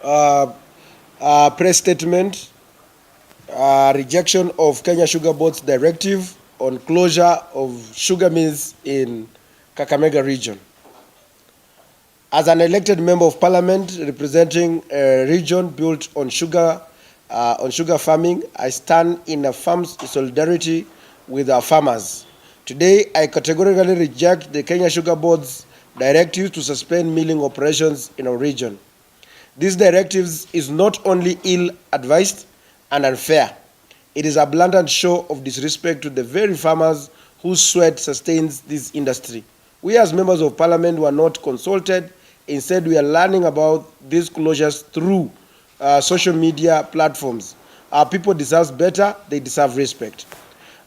uh, press statement, rejection of Kenya Sugar Board's directive on closure of sugar mills in Kakamega region. As an elected member of parliament representing a region built on sugar farming, I stand in a firm solidarity with our farmers. Today, I categorically reject the Kenya Sugar Board's directive to suspend milling operations in our region. This directive is not only ill-advised and unfair, it is a blatant show of disrespect to the very farmers whose sweat sustains this industry. We as members of parliament were not consulted. Instead, we are learning about these closures through social media platforms. Our people deserve better, they deserve respect.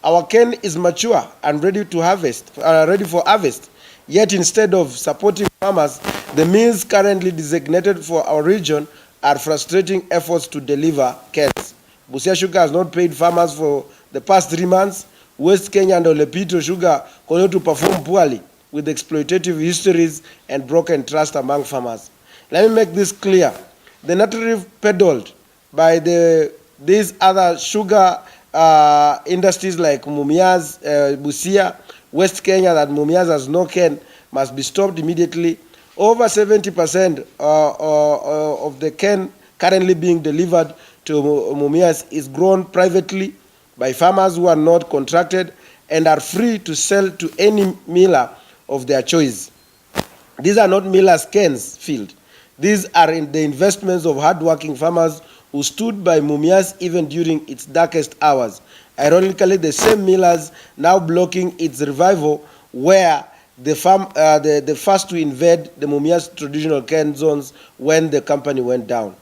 Our cane is mature and ready to harvest, ready for harvest. Yet instead of supporting farmers, the mills currently designated for our region are frustrating efforts to deliver canes. Busia Sugar has not paid farmers for the past 3 months. West Kenya and Olepito Sugar continue to perform poorly with exploitative histories and broken trust among farmers. Let me make this clear. The narrative peddled by these other sugar industries like MUMIAS, Busia, West Kenya, that MUMIAS has no cane, must be stopped immediately. Over 70% of the cane currently being delivered to MUMIAS is grown privately by farmers who are not contracted and are free to sell to any miller of their choice. These are not millers' canes field. These are in the investments of hardworking farmers who stood by MUMIAS even during its darkest hours. Ironically, the same millers now blocking its revival were the first to invade the MUMIAS traditional cane zones when the company went down.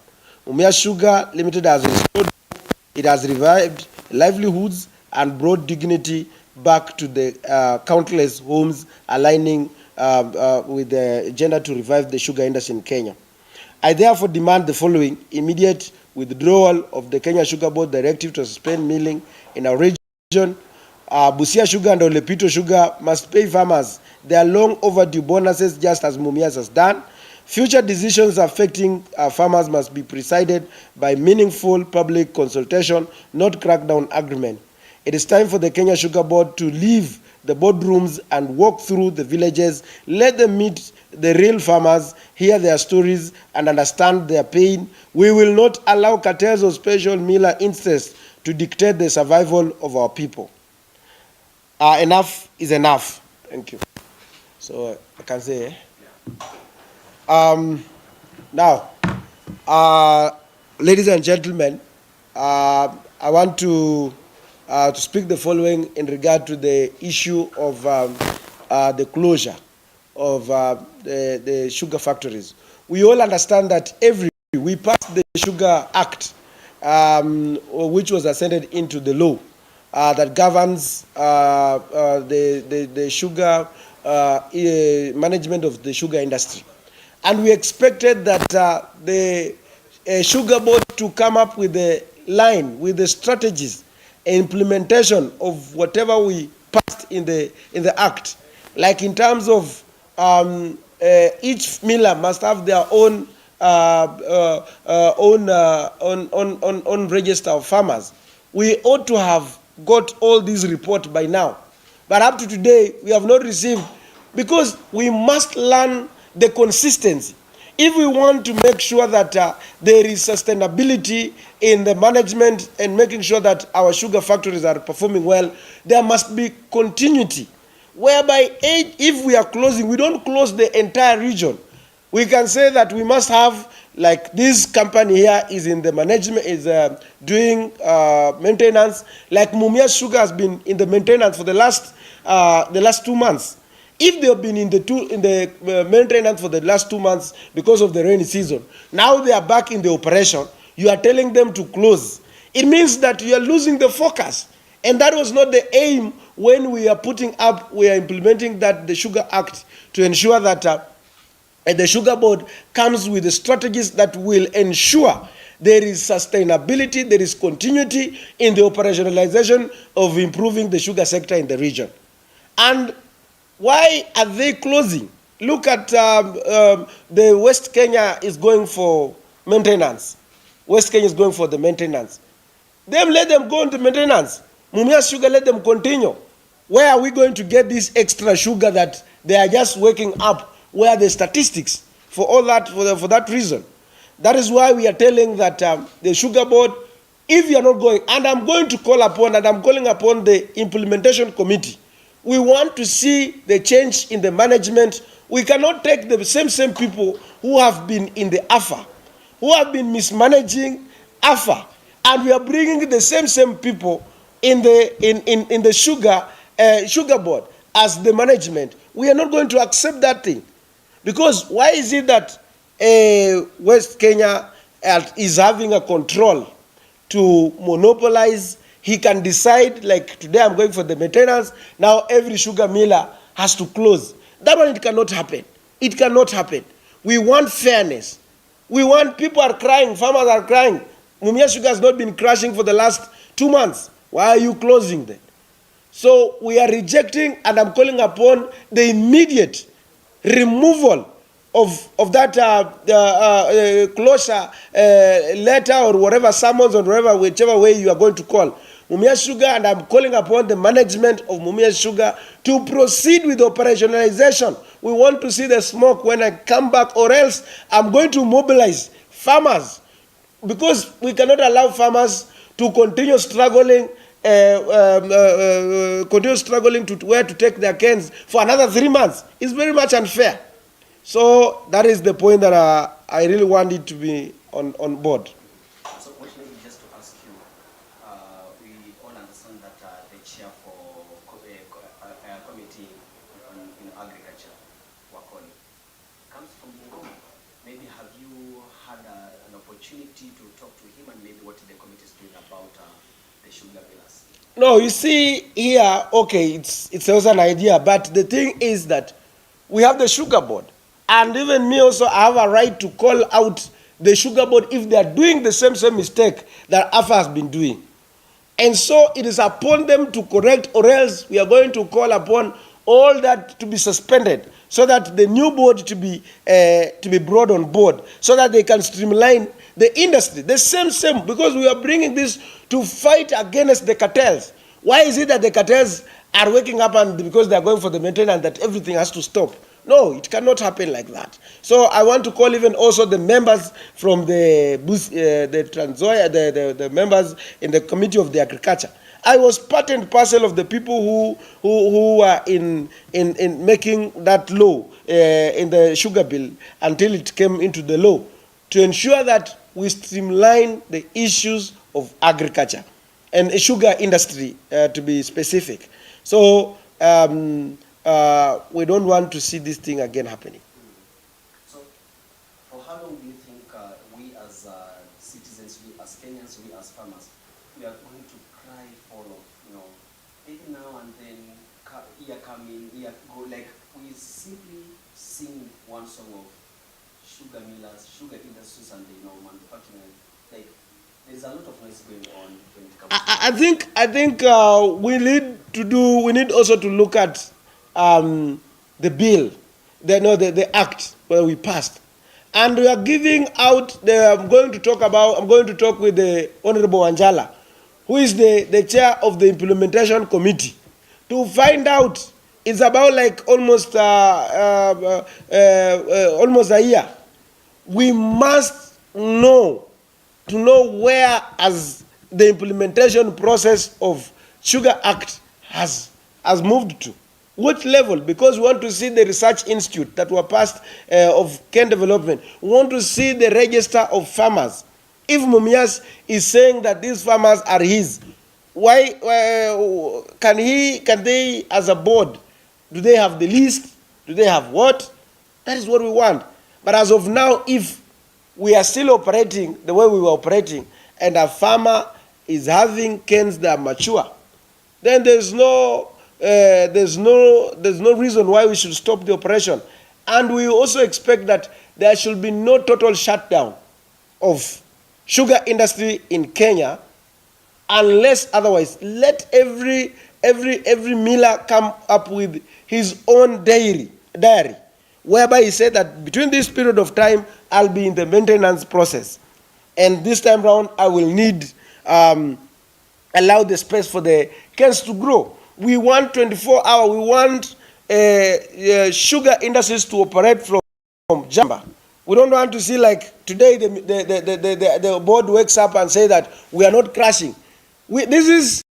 MUMIAS Sugar Limited has restored, it has revived livelihoods and brought dignity back to the countless homes, aligning with the agenda to revive the sugar industry in Kenya. I therefore demand the following: immediate withdrawal of the Kenya Sugar Board directive to suspend milling in our region. Busia Sugar and Olepito Sugar must pay farmers their long overdue bonuses just as MUMIAS has done. Future decisions affecting farmers must be presided by meaningful public consultation, not crackdown agreement. It is time for the Kenya Sugar Board to leave the boardrooms and walk through the villages. Let them meet the real farmers, hear their stories, and understand their pain. We will not allow cartels or special miller interests to dictate the survival of our people. Enough is enough. Thank you. So I can say. Now, ladies and gentlemen, I want to speak the following in regard to the issue of the closure of the sugar factories. We all understand that we passed the Sugar Act, which was ascended into the law that governs the sugar management of the sugar industry. And we expected that the Sugar Board to come up with a line, with the strategies, implementation of whatever we passed in the act. Like in terms of each miller must have their own register of farmers. We ought to have got all these reports by now. But up to today, we have not received, because we must learn the consistency. If we want to make sure that there is sustainability in the management and making sure that our sugar factories are performing well, there must be continuity. Whereby if we are closing, we don't close the entire region. We can say that we must have, like this company here is in the management, is doing maintenance. Like MUMIAS Sugar has been in the maintenance for the last 2 months. If they have been in the maintenance for the last 2 months because of the rainy season, now they are back in the operation, you are telling them to close. It means that you are losing the focus. And that was not the aim when we are implementing the Sugar Act, to ensure that the Sugar Board comes with the strategies that will ensure there is sustainability, there is continuity in the operationalization of improving the sugar sector in the region. And why are they closing? Look at the West Kenya is going for maintenance. West Kenya is going for the maintenance. Let them go into maintenance. MUMIAS Sugar, let them continue. Where are we going to get this extra sugar that they are just waking up? Where are the statistics for all that, for that reason? That is why we are telling that the sugar board, if you are not going, and I'm going to call upon, and I'm calling upon the implementation committee, we want to see the change in the management. We cannot take the same people who have been in the AFA, who have been mismanaging AFA, and we are bringing the same people in the sugar board as the management. We are not going to accept that thing. Because why is it that West Kenya is having a control to monopolize? He can decide, like today I'm going for the maintenance, now every sugar miller has to close. That one, it cannot happen. It cannot happen. We want fairness. We want, people are crying, farmers are crying. MUMIAS Sugar has not been crashing for the last 2 months. Why are you closing then? So we are rejecting, and I'm calling upon the immediate removal of that closure letter or whatever, summons or whatever, whichever way you are going to call MUMIAS Sugar, and I'm calling upon the management of MUMIAS Sugar to proceed with operationalization. We want to see the smoke when I come back, or else I'm going to mobilize farmers, because we cannot allow farmers to continue struggling to where to take their cans for another 3 months. It's very much unfair. So that is the point that I really want it to be on board. So what maybe just to ask you, we all understand that the chair for committee in agriculture, Wakoli, comes from Bungoma. Maybe have you had an opportunity to talk to him, and maybe what the committee is doing about the sugar millers? No, you see here, okay, it's also an idea, but the thing is that we have the sugar board, and even me also, I have a right to call out the sugar board if they are doing the same mistake that AFA has been doing. And so it is upon them to correct, or else we are going to call upon all that to be suspended, so that the new board to be brought on board, so that they can streamline the industry. The same, because we are bringing this to fight against the cartels. Why is it that the cartels are waking up, and because they are going for the maintenance, that everything has to stop? No, it cannot happen like that. So I want to call even also the members from the Transoya, the members in the Committee of the Agriculture. I was part and parcel of the people who were in making that law in the sugar bill until it came into the law, to ensure that we streamline the issues of agriculture and sugar industry, to be specific. So we don't want to see this thing again happening. So for how long do you think we as citizens, we as Kenyans, we as farmers, we are going to cry for, maybe now and then, year coming, year go, like we simply sing one song of sugar millers, sugar industries, and manufacturing, like there's a lot of noise going on when it comes to I think we need also to look at the bill, the act where we passed, and we are giving out I'm going to talk with the Honorable Wanjala, who is the chair of the implementation committee, to find out. It's about like almost a year. We must know where as the implementation process of Sugar Act has moved to. What level? Because we want to see the research institute that were passed of cane development. We want to see the register of farmers. If MUMIAS is saying that these farmers are his, why can they as a board, do they have the list? Do they have what? That is what we want. But as of now, if we are still operating the way we were operating, and a farmer is having canes that are mature, then there's no reason why we should stop the operation. And we also expect that there should be no total shutdown of sugar industry in Kenya, unless otherwise. Let every miller come up with his own diary, whereby he said that between this period of time, I'll be in the maintenance process. And this time round, I will need, allow the space for the canes to grow. We want 24 hours, we want sugar industries to operate from Jamba. We don't want to see like today the board wakes up and say that we are not crashing. This is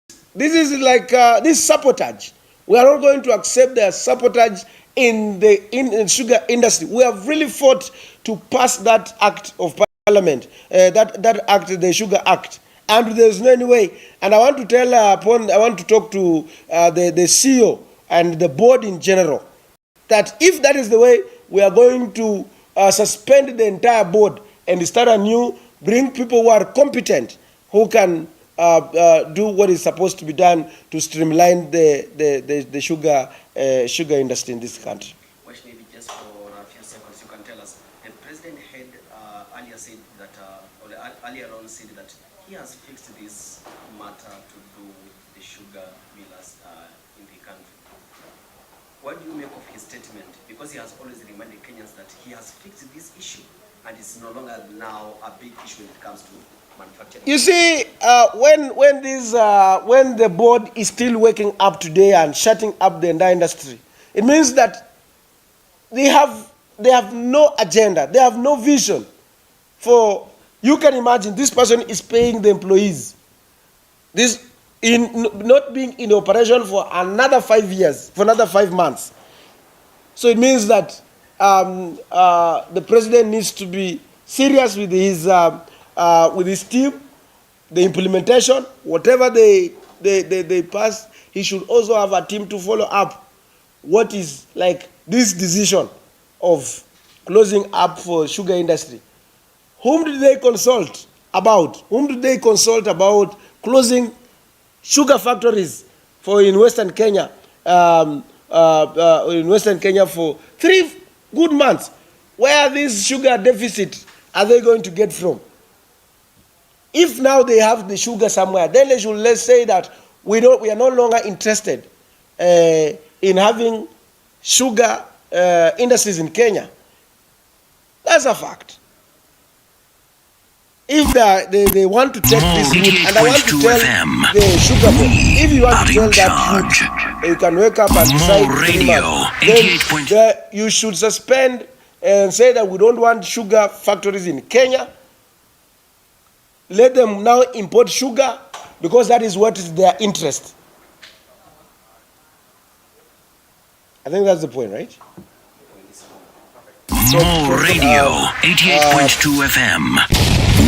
like this sabotage. We are not going to accept the sabotage in the sugar industry. We have really fought to pass that act of parliament, that act, the Sugar Act, and there's no any way. And I want to tell I want to talk to the CEO and the board in general that if that is the way, we are going to suspend the entire board and start anew, bring people who are competent, who can do what is supposed to be done to streamline the sugar industry in this country. Which maybe just for a few seconds, you can tell us, the president had earlier said that, or earlier on said that he has fixed this matter to do with the sugar millers in the country. What do you make of his statement? Because he has always reminded Kenyans that he has fixed this issue and it's no longer now a big issue when it comes to manufacturing. You see, when the board is still waking up today and shutting up the entire industry, it means that they have no agenda, they have no vision. For you can imagine this person is paying the employees, this in not being in operation for another 5 years, for another 5 months. So it means that the president needs to be serious with his team, the implementation, whatever they pass. He should also have a team to follow up what is like this decision of closing up for sugar industry. Whom did they consult about? Whom did they consult about closing sugar factories for in Western Kenya? In Western Kenya for 3 good months. Where this sugar deficit are they going to get from? If now they have the sugar somewhere, then they should let's say that we are no longer interested in having sugar industries in Kenya. That's a fact. If they want to take this route, and I want to tell the sugar board, if you want to tell that route, you can wake up and decide, then you should suspend and say that we don't want sugar factories in Kenya. Let them now import sugar because that is what is their interest. I think that's the point, right? More Radio, 88.2 FM.